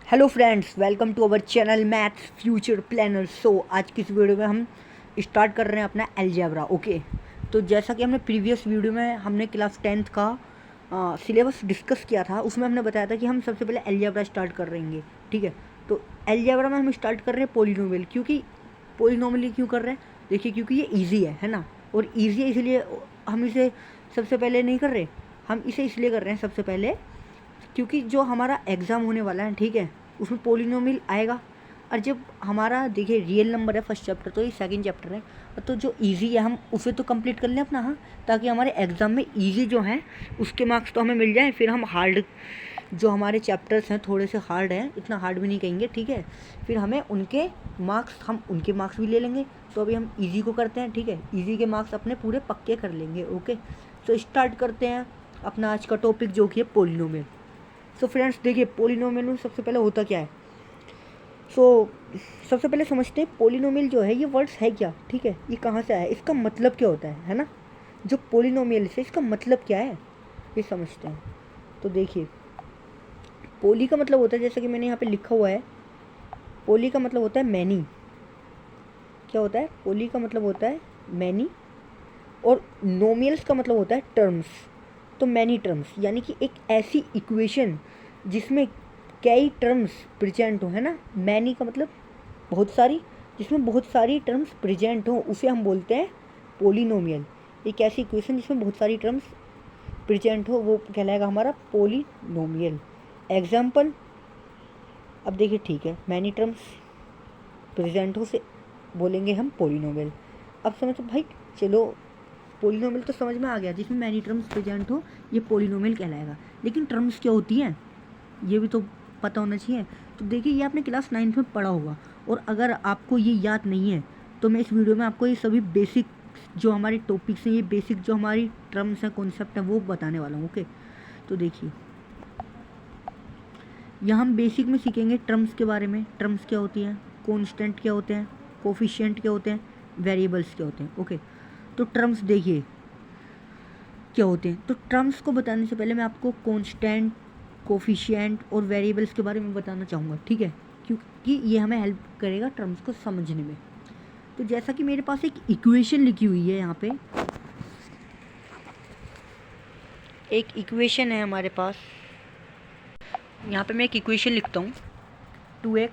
Hello friends, welcome to our channel maths future planner. So आज की इस video में हम स्टार्ट कर रहे हैं अपना अलजेब्रा। ओके, तो जैसा कि हमने प्रीवियस वीडियो में हमने क्लास 10th का सिलेबस डिस्कस किया था, उसमें हमने बताया था कि हम सबसे पहले अलजेब्रा स्टार्ट कर रहेंगे। ठीक है, तो अलजेब्रा में हम स्टार्ट कर रहे हैं पॉलिनोमियल। क्योंकि पॉलिनोमियल क्यों कर रहे हैं? देखिए, क्योंकि ये ईजी है ना, और ईजी है इसलिए हम इसे सबसे पहले नहीं कर रहे। हम इसे इसलिए कर रहे हैं सबसे पहले क्योंकि जो हमारा एग्ज़ाम होने वाला है, ठीक है, उसमें पॉलिनोमियल आएगा। और जब हमारा देखिए रियल नंबर है फर्स्ट चैप्टर, तो ये सेकंड चैप्टर है, तो जो इजी है हम उसे तो कंप्लीट कर लें अपना, हाँ, ताकि हमारे एग्ज़ाम में इजी जो है उसके मार्क्स तो हमें मिल जाए। फिर हम हार्ड जो हमारे चैप्टर्स हैं थोड़े से हार्ड हैं, इतना हार्ड भी नहीं कहेंगे, ठीक है, फिर हमें उनके मार्क्स हम उनके मार्क्स भी ले लेंगे। तो अभी हम इजी को करते हैं, ठीक है, इजी के मार्क्स अपने पूरे पक्के कर लेंगे। ओके, तो स्टार्ट करते हैं अपना आज का टॉपिक जो कि है पॉलिनोमियल। सो फ्रेंड्स, देखिए पॉलिनोमियल में सबसे पहले होता क्या है। सबसे पहले समझते हैं पॉलिनोमियल जो है ये वर्ड्स है क्या, ठीक है, ये कहाँ से आया, इसका मतलब क्या होता है ना। जो पॉलिनोमियल से इसका मतलब क्या है ये समझते हैं। तो देखिए, पोली का मतलब होता है, जैसे कि मैंने यहाँ पे लिखा हुआ है, पोली का मतलब होता है मैनी। क्या होता है? पोली का मतलब होता है मैनी, और नोमियल्स का मतलब होता है टर्म्स। तो मैनी टर्म्स यानी कि एक ऐसी इक्वेशन जिसमें कई टर्म्स प्रेजेंट हो, है ना। मैनी का मतलब बहुत सारी, जिसमें बहुत सारी टर्म्स प्रेजेंट हो, उसे हम बोलते हैं पोलिनोमियल। एक ऐसी इक्वेशन जिसमें बहुत सारी टर्म्स प्रेजेंट हो, वो कहलाएगा हमारा पोलिनोमियल। एग्जाम्पल, अब देखिए, ठीक है, मैनी टर्म्स प्रेजेंट हो से बोलेंगे हम पोलिनोमियल। अब समझो भाई, चलो पोलिनोमियल तो समझ में आ गया, जिसमें मैनी टर्म्स प्रेजेंट हो ये पोलिनोमियल कहलाएगा। लेकिन टर्म्स क्या होती हैं ये भी तो पता होना चाहिए। तो देखिए, ये आपने क्लास 9th में पढ़ा होगा, और अगर आपको ये याद नहीं है तो मैं इस वीडियो में आपको ये सभी बेसिक जो हमारे टॉपिक्स हैं, ये बेसिक जो हमारी टर्म्स हैं, कॉन्सेप्ट हैं, वो बताने वाला हूँ। ओके, तो देखिए, यहाँ हम बेसिक में सीखेंगे टर्म्स के बारे में। टर्म्स क्या होती हैं, कॉन्स्टेंट क्या होते हैं, कोफिशिएंट क्या होते हैं, वेरिएबल्स क्या होते हैं। ओके, तो टर्म्स देखिए क्या होते हैं। तो टर्म्स को बताने से पहले मैं आपको कॉन्स्टेंट, कोफिशिएंट और वेरिएबल्स के बारे में बताना चाहूँगा, ठीक है, क्योंकि ये हमें हेल्प करेगा टर्म्स को समझने में। तो जैसा कि मेरे पास एक इक्वेशन लिखी हुई है, यहाँ पे एक इक्वेशन है हमारे पास। यहाँ पे मैं एक इक्वेशन लिखता हूँ 2x।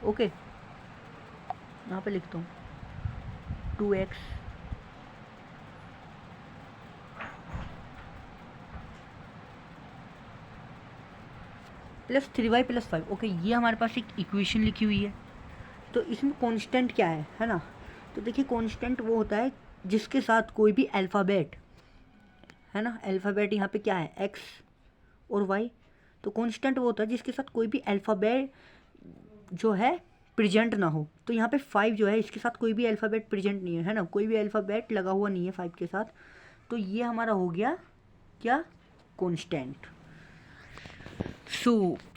ओके, यहाँ पे लिखता हूँ 2x plus 3y plus 5। Okay, ये हमारे पास एक इक्वेशन लिखी हुई है। तो इसमें कांस्टेंट क्या है ना। तो देखिए, कांस्टेंट वो होता है जिसके साथ कोई भी अल्फ़ाबेट, है ना, अल्फ़ाबेट यहाँ पे क्या है, x और y। तो कांस्टेंट वो होता है जिसके साथ कोई भी अल्फ़ाबेट जो है प्रेजेंट ना हो। तो यहाँ पे 5 जो है, इसके साथ कोई भी अल्फ़ाबेट प्रेजेंट नहीं है ना, कोई भी अल्फ़ाबेट लगा हुआ नहीं है 5 के साथ। तो ये हमारा हो गया क्या, कांस्टेंट।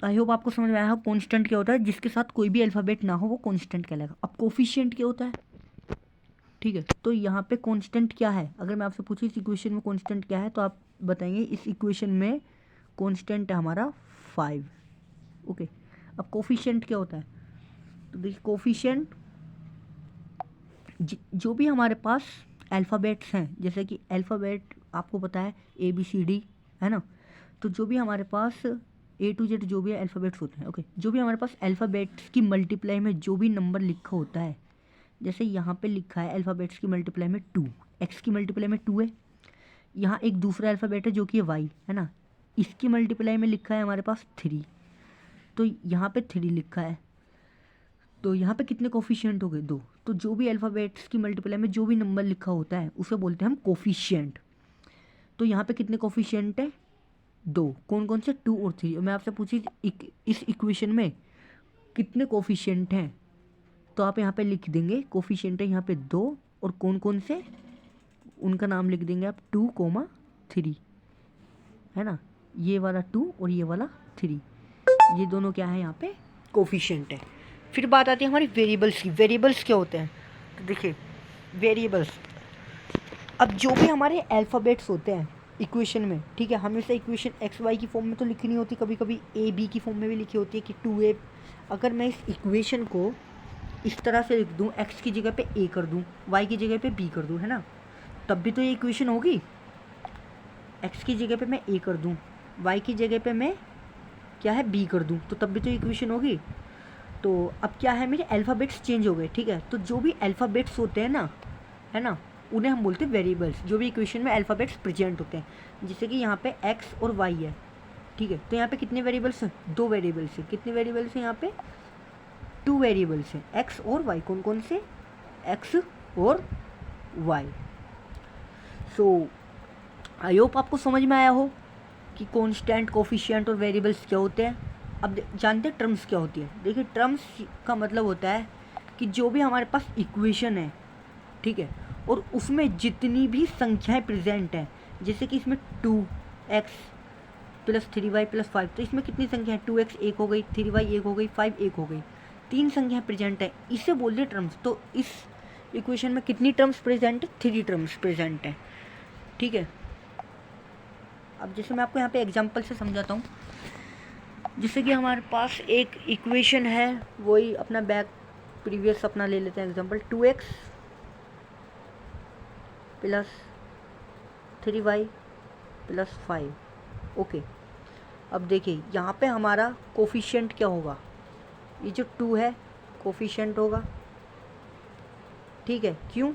आई होप आपको समझ में आया हो कांस्टेंट क्या होता है, जिसके साथ कोई भी अल्फ़ाबेट ना हो वो कांस्टेंट कहलाएगा। अब कोफिशिएंट क्या होता है, ठीक है, तो यहाँ पे कांस्टेंट क्या है, अगर मैं आपसे पूछूँ इस इक्वेशन में कांस्टेंट क्या है, तो आप बताएंगे इस इक्वेशन में कांस्टेंट है हमारा 5। ओके, अब कोफिशिएंट क्या होता है, तो देखिए कोफिशिएंट जो भी हमारे पास अल्फ़ाबेट्स हैं, जैसे कि अल्फ़ाबेट आपको पता है ABCD, है ना। तो जो भी हमारे पास A to Z जो भी अल्फ़ाबेट्स होते हैं, ओके, जो भी हमारे पास अल्फ़ाबेट्स की मल्टीप्लाई में जो भी नंबर लिखा होता है, जैसे यहाँ पे लिखा है अल्फ़ाबेट्स की मल्टीप्लाई में 2, x की मल्टीप्लाई में 2 है। यहाँ एक दूसरा अल्फ़ाबेट है जो कि y है ना, इसकी मल्टीप्लाई में लिखा है हमारे पास 3, तो यहाँ पे 3 लिखा है। तो यहाँ पे कितने कोफिशिएंट हो गए, 2। तो जो भी अल्फ़ाबेट्स की मल्टीप्लाई में जो भी नंबर लिखा होता है उसे बोलते हैं हम कोफिशिएंट। तो यहाँ पे कितने कोफिशिएंट है, 2। कौन कौन से, 2 और 3। मैं आपसे पूछी इस इक्वेशन में कितने कोफिशिएंट हैं, तो आप यहाँ पे लिख देंगे कोफिशिएंट है यहाँ पे 2, और कौन कौन से उनका नाम लिख देंगे आप 2,3, है ना, ये वाला 2 और ये वाला 3, ये दोनों क्या है यहाँ पे कोफिशिएंट है। फिर बात आती है हमारी वेरिएबल्स की। वेरिएबल्स क्या होते हैं, तो देखिए वेरिएबल्स, अब जो भी हमारे अल्फ़ाबेट्स होते हैं, इक्वेशन में, ठीक है, हमेशा इक्वेशन एक्स वाई की फॉर्म में तो लिखी नहीं होती, कभी कभी ए बी की फॉर्म में भी लिखी होती है कि 2a। अगर मैं इस इक्वेशन को इस तरह से लिख दूँ, एक्स की जगह पे ए कर दूँ, वाई की जगह पे बी कर दूँ, है ना, तब भी तो ये इक्वेशन होगी। एक्स की जगह पे मैं ए कर दूँ, वाई की जगह पे मैं क्या है बी कर दूँ, तो तब भी तो इक्वेशन होगी। तो अब क्या है, मेरे अल्फ़ाबेट्स चेंज हो गए, ठीक है। तो जो भी अल्फ़ाबेट्स होते हैं ना, है ना, उन्हें हम बोलते हैं वेरिएबल्स, जो भी इक्वेशन में अल्फ़ाबेट्स प्रेजेंट होते हैं। जैसे कि यहाँ पे एक्स और वाई है, ठीक है, तो यहाँ पे कितने वेरिएबल्स हैं, 2 वेरिएबल्स हैं। कितने वेरिएबल्स हैं यहाँ पे, 2 वेरिएबल्स हैं, एक्स और वाई। कौन कौन से, एक्स और वाई। सो आई होप आपको समझ में आया हो कि कॉन्स्टेंट, कोफिशिएंट और वेरिएबल्स क्या होते हैं। अब जानते हैं टर्म्स क्या होती है। देखिए, टर्म्स का मतलब होता है कि जो भी हमारे पास इक्वेशन है, ठीक है, और उसमें जितनी भी संख्याएं प्रेजेंट हैं, जैसे कि इसमें 2x + 3y + 5, तो इसमें कितनी संख्या है, 2x एक हो गई, 3y एक हो गई, 5 एक हो गई, 3 संख्याएं प्रेजेंट है, इसे बोलते हैं टर्म्स। तो इस इक्वेशन में कितनी टर्म्स प्रेजेंट है, 3 टर्म्स प्रेजेंट है, ठीक है। अब जैसे मैं आपको यहाँ पे एग्जांपल से समझाता हूँ। जैसे कि हमारे पास एक इक्वेशन है, वही अपना बैक प्रीवियस अपना ले लेते हैं एग्जांपल, 2x + 3y + 5। ओके, अब देखिए यहाँ पे हमारा कोफिशिएंट क्या होगा, ये जो 2 है कोफिशिएंट होगा, ठीक है। क्यों,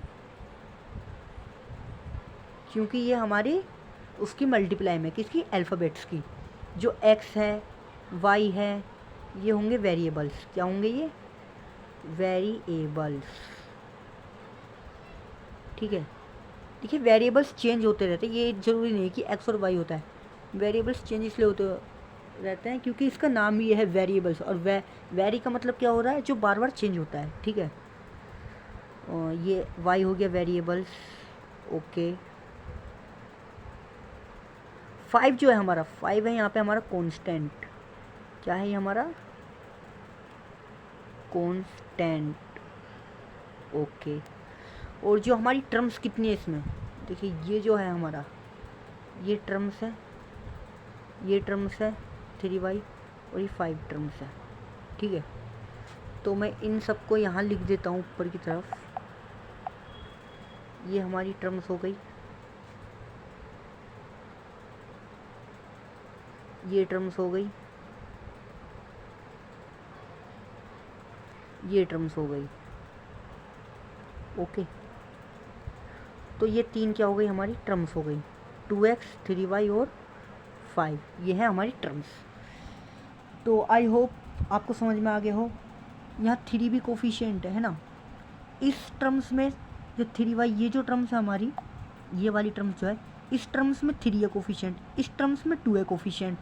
क्योंकि ये हमारी उसकी मल्टीप्लाई में, किसकी, अल्फ़ाबेट्स की। जो x है, y है, ये होंगे वेरिएबल्स। क्या होंगे ये, वेरिएबल्स, ठीक है। देखिए, वेरिएबल्स चेंज होते रहते हैं, ये ज़रूरी नहीं है कि x और y होता है। वेरिएबल्स चेंज इसलिए होते रहते हैं क्योंकि इसका नाम ही है वेरिएबल्स, और वेरी का मतलब क्या हो रहा है, जो बार बार चेंज होता है, ठीक है। और ये y हो गया वेरिएबल्स, ओके। 5 जो है हमारा, 5 है यहाँ पे हमारा कांस्टेंट। क्या है ये हमारा, कांस्टेंट, ओके। और जो हमारी टर्म्स कितनी है इसमें, देखिए ये जो है हमारा, ये टर्म्स है, ये टर्म्स है 3y, और ये 5 टर्म्स है, ठीक है। तो मैं इन सबको यहाँ लिख देता हूँ ऊपर की तरफ। ये हमारी टर्म्स हो गई, ये टर्म्स हो गई, ये टर्म्स हो गई, ओके। तो ये 3 क्या हो गई, हमारी टर्म्स हो गई, 2x 3y और 5, ये है हमारी टर्म्स। तो आई होप आपको समझ में आ गया हो। यहाँ 3 भी कोफिशिएंट है ना, इस टर्म्स में जो 3y, ये जो टर्म्स है हमारी, ये वाली टर्म्स जो है, इस टर्म्स में 3 है कोफिशिएंट, इस टर्म्स में 2 है कोफिशिएंट,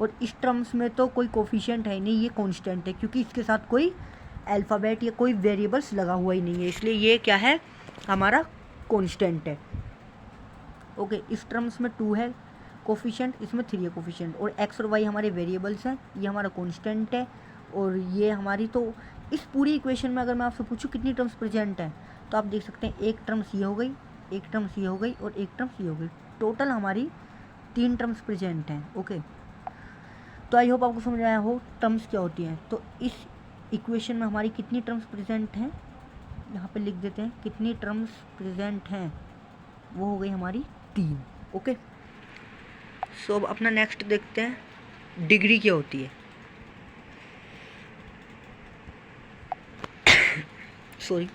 और इस टर्म्स में तो कोई कोफिशिएंट है नहीं, ये कांस्टेंट है, क्योंकि इसके साथ कोई अल्फ़ाबेट या कोई वेरिएबल्स लगा हुआ ही नहीं है, इसलिए ये क्या है, हमारा कांस्टेंट है, ओके। इस टर्म्स में 2 है कोफिशिएंट, इसमें 3 है कोफिशिएंट, और x और y हमारे वेरिएबल्स हैं, ये हमारा कांस्टेंट है। और ये हमारी, तो इस पूरी इक्वेशन में अगर मैं आपसे पूछूं कितनी टर्म्स प्रेजेंट हैं, तो आप देख सकते हैं एक टर्म्स ये हो गई, एक टर्म्स ये हो गई, और एक टर्म्स ये हो गई, टोटल हमारी 3 टर्म्स प्रेजेंट हैं, ओके। तो आई होप आपको समझ आया हो टर्म्स क्या होती हैं। तो इस इक्वेशन में हमारी कितनी टर्म्स प्रेजेंट हैं, यहाँ पे लिख देते हैं कितनी टर्म्स प्रेजेंट हैं, वो हो गई हमारी 3, ओके। सो अब अपना नेक्स्ट देखते हैं, डिग्री क्या होती है। सॉरी,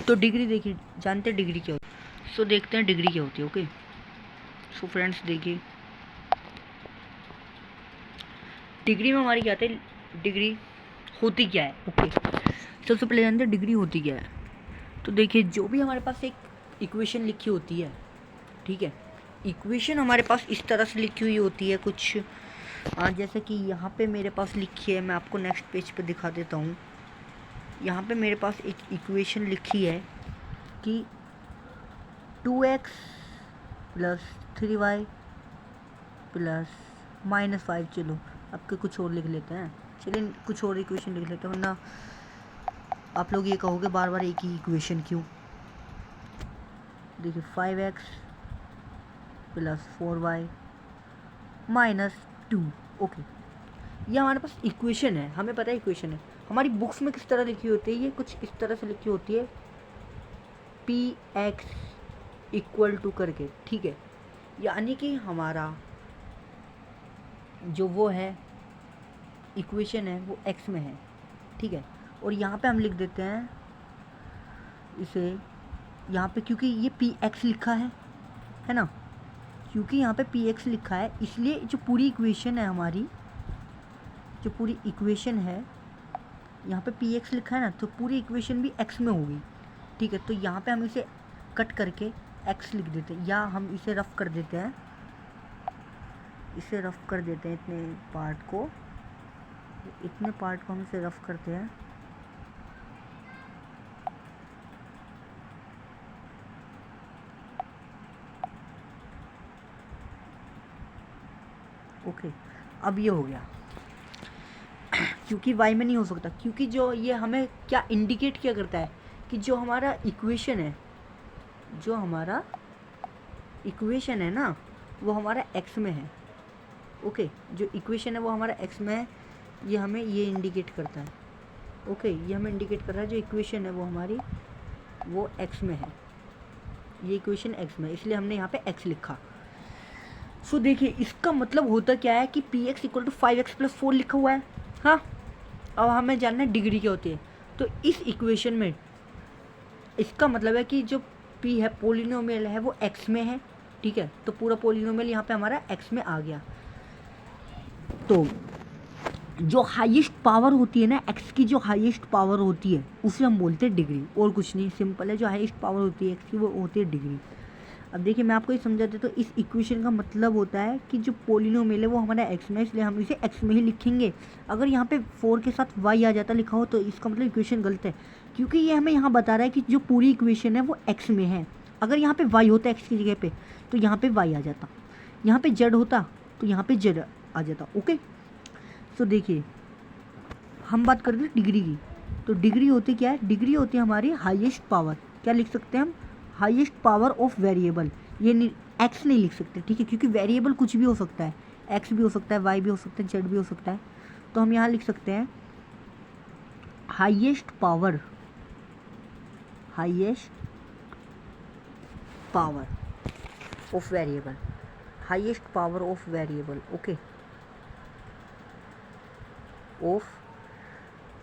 तो डिग्री देखिए, जानते हैं डिग्री क्या होती है। सो देखते हैं डिग्री क्या होती है, ओके। सो फ्रेंड्स देखिए, डिग्री में हमारी क्या आती है, डिग्री होती क्या है, ओके। सबसे पहले जानते हैं डिग्री होती क्या है। तो देखिए, जो भी हमारे पास एक इक्वेशन लिखी होती है, ठीक है, इक्वेशन हमारे पास इस तरह से लिखी हुई होती है कुछ, जैसे कि यहाँ पे मेरे पास लिखी है, मैं आपको नेक्स्ट पेज पे दिखा देता हूँ। यहाँ पे मेरे पास एक इक्वेशन लिखी है कि 2x + 3y + -5, चलो अब के कुछ और लिख लेते हैं, चलिए कुछ और इक्वेशन लिख लेते हैं, वरना आप लोग ये कहोगे बार बार एक ही इक्वेशन क्यों। देखिए 5x plus 4y minus 2। Okay, ये हमारे पास इक्वेशन है, हमें पता है इक्वेशन है। हमारी बुक्स में किस तरह लिखी होती है, ये कुछ इस तरह से लिखी होती है, पी एक्स इक्वल टू करके, ठीक है। यानी कि हमारा जो वो है इक्वेशन है वो एक्स में है, ठीक है। और यहाँ पे हम लिख देते हैं इसे यहाँ पे, क्योंकि ये पी एक्स लिखा है ना, क्योंकि यहाँ पे पी एक्स लिखा है, इसलिए जो पूरी इक्वेशन है हमारी, जो पूरी इक्वेशन है यहाँ पे पी एक्स लिखा है ना, तो पूरी इक्वेशन भी एक्स में होगी, ठीक है। तो यहाँ पे हम इसे कट करके एक्स लिख देते हैं, या हम इसे रफ कर देते हैं, इसे रफ कर देते हैं, इतने पार्ट को हम इसे रफ करते हैं। ओके, अब ये हो गया, क्योंकि वाई में नहीं हो सकता, क्योंकि जो ये हमें क्या इंडिकेट क्या करता है कि जो हमारा इक्वेशन है ना, वो हमारा एक्स में है। ओके, जो इक्वेशन है वो हमारा एक्स में है, ये हमें ये इंडिकेट करता है। ओके, ये हमें इंडिकेट कर रहा है जो इक्वेशन है वो हमारी वो एक्स में है, ये इक्वेशन एक्स में है, इसलिए हमने यहाँ पे एक्स लिखा। सो देखिए, इसका मतलब होता क्या है कि P x equal to 5x plus 4 लिखा हुआ है। हाँ, अब हमें जानना है डिग्री क्या होती है। तो इस इक्वेशन में इसका मतलब है कि जो p है पोलिनोमियल है वो x में है, ठीक है। तो पूरा पोलिनोमियल यहाँ पे हमारा x में आ गया। तो जो हाईएस्ट पावर होती है ना, x की जो हाईएस्ट पावर होती है उसे हम बोलते हैं डिग्री, और कुछ नहीं, सिंपल है। जो हाईएस्ट पावर होती है x की वो होती है डिग्री। अब देखिए, मैं आपको ये समझा देता हूँ। इस इक्वेशन का मतलब होता है कि जो पोलिनोमियल है वो हमारा x में, इसलिए हम इसे x में ही लिखेंगे। अगर यहाँ पे 4 के साथ y आ जाता लिखा हो तो इसका मतलब इक्वेशन गलत है, क्योंकि ये हमें यहाँ बता रहा है कि जो पूरी इक्वेशन है वो x में है। अगर यहाँ पे y होता x की जगह पे तो यहाँ पे y आ जाता, यहाँ पे z होता तो यहाँ पे z आ जाता। ओके, तो देखिए, हम बात करते हैं डिग्री की। तो डिग्री होती क्या है? डिग्री होती है हमारी हाईएस्ट पावर। क्या लिख सकते हैं हम? Highest power of variable. ये एक्स नहीं लिख सकते, ठीक है, क्योंकि वेरिएबल कुछ भी हो सकता है, एक्स भी हो सकता है, वाई भी हो सकता है, जेड भी हो सकता है। तो हम यहाँ लिख सकते हैं highest power of variable, highest power of variable. Okay, of,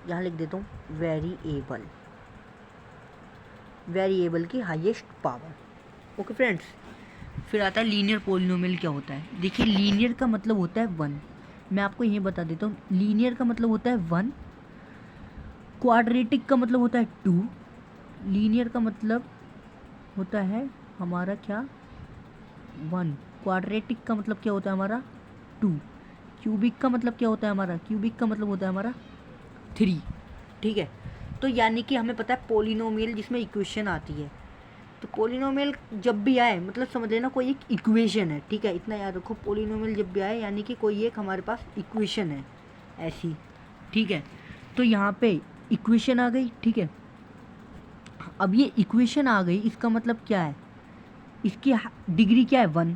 यहाँ लिख देता हूँ वेरिएबल की हाईएस्ट पावर। ओके फ्रेंड्स, फिर आता है लीनियर पोलिनोमियल क्या होता है। देखिए, लीनियर का मतलब होता है 1। मैं आपको यही बता देता हूँ, लीनियर का मतलब होता है 1, क्वाड्रेटिक का मतलब होता है 2, लीनियर का मतलब होता है हमारा क्या 1, क्वाड्रेटिक का मतलब क्या होता है हमारा 2, क्यूबिक का मतलब क्या होता है हमारा, क्यूबिक का मतलब होता है हमारा 3, ठीक है। तो यानी कि हमें पता है पोलिनोमियल जिसमें इक्वेशन आती है, तो पोलिनोमियल जब भी आए मतलब समझ लेना कोई एक इक्वेशन है, ठीक है, इतना याद रखो। पोलिनोमियल जब भी आए यानी कि कोई एक हमारे पास इक्वेशन है ऐसी, ठीक है। तो यहाँ पे इक्वेशन आ गई, ठीक है। अब ये इक्वेशन आ गई, इसका मतलब क्या है, इसकी डिग्री क्या है 1,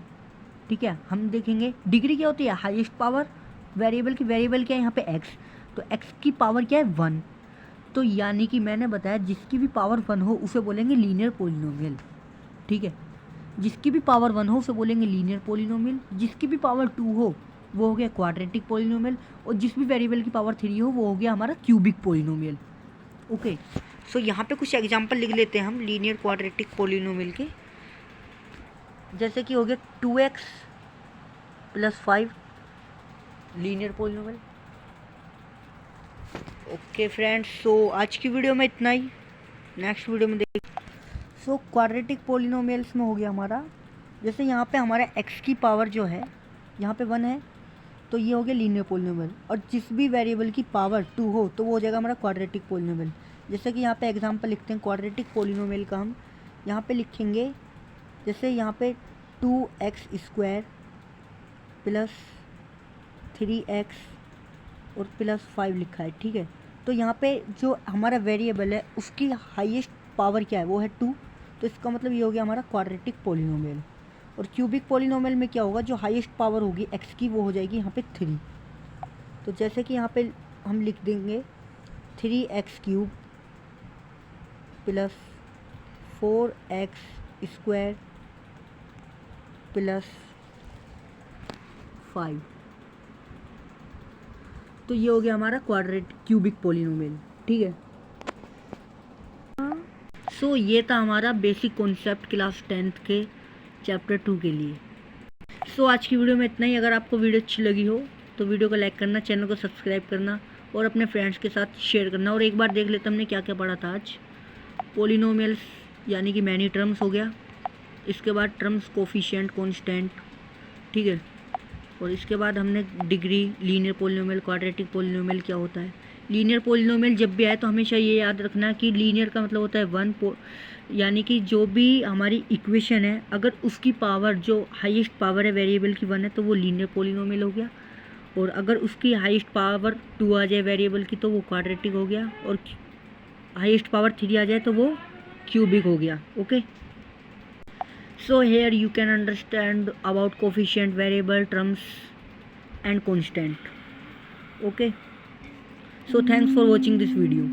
ठीक है। हम देखेंगे डिग्री क्या होती है, हाईएस्ट पावर वेरिएबल की, वेरिएबल क्या है यहाँ पे x, तो x की पावर क्या है 1। तो यानी कि मैंने बताया जिसकी भी पावर 1 हो उसे बोलेंगे लीनियर पोलिनोमियल, ठीक है। जिसकी भी पावर 1 हो उसे बोलेंगे लीनियर पोलिनोमियल, जिसकी भी पावर 2 हो वो हो गया क्वाड्रेटिक पोलिनोमियल, और जिस भी वेरिएबल की पावर 3 हो वो हो गया हमारा क्यूबिक पोलिनोमियल। ओके, सो यहाँ पे कुछ एग्जांपल लिख लेते हैं हम लीनियर क्वाड्रेटिक पोलिनोमियल के। जैसे कि हो गया 2x plus 5 linear polynomial. Okay friends, so आज की वीडियो में इतना ही, नेक्स्ट वीडियो में देख। सो क्वाड्रेटिक पोलिनोमियल्स में हो गया हमारा, जैसे यहाँ पे हमारा x की पावर जो है यहाँ पे 1 है, तो ये हो गया लीनियर पोलिनोमियल, और जिस भी वेरिएबल की पावर 2 हो तो वो हो जाएगा हमारा क्वाड्रेटिक पोलिनोमियल। जैसे कि यहाँ पे एग्जांपल लिखते हैं क्वाड्रेटिक पोलिनोमियल का, हम यहाँ पे लिखेंगे, जैसे यहाँ पे 2x² प्लस 3x और प्लस 5 लिखा है, ठीक है। तो यहाँ पे जो हमारा वेरिएबल है उसकी हाईएस्ट पावर क्या है, वो है 2, तो इसका मतलब ये हो गया हमारा क्वाड्रेटिक पोलिनोमियल। और क्यूबिक पॉलिनोमियल में क्या होगा, जो हाईएस्ट पावर होगी x की वो हो जाएगी यहाँ पे 3। तो जैसे कि यहाँ पे हम लिख देंगे 3x³ प्लस 4x² प्लस 5। तो ये हो गया हमारा क्यूबिक पॉलिनोमियल, ठीक है। सो ये था हमारा बेसिक कॉन्सेप्ट क्लास 10th के चैप्टर 2 के लिए। सो आज की वीडियो में इतना ही। अगर आपको वीडियो अच्छी लगी हो तो वीडियो को लाइक करना, चैनल को सब्सक्राइब करना और अपने फ्रेंड्स के साथ शेयर करना। और एक बार देख लेते हमने क्या क्या पढ़ा था आज। पॉलिनोमियल्स यानी कि मैनी टर्म्स हो गया, इसके बाद टर्म्स कोफिशिएंट कांस्टेंट, ठीक है। और इसके बाद हमने degree, linear polynomial, quadratic polynomial क्या होता है। लीनियर पॉलिनोमियल जब भी आए तो हमेशा ये याद रखना कि लीनियर का मतलब होता है 1, यानी कि जो भी हमारी इक्वेशन है अगर उसकी पावर, जो हाईएस्ट पावर है वेरिएबल की 1 है, तो वो लीनियर पॉलिनोमियल हो गया। और अगर उसकी हाईएस्ट पावर 2 आ जाए वेरिएबल की तो वो क्वाड्रेटिक हो गया। और हाईएस्ट पावर 3 आ जाए तो वो क्यूबिक हो गया। Okay, so here you can understand about coefficient, variable, terms and constant. Okay, so thanks for watching this video.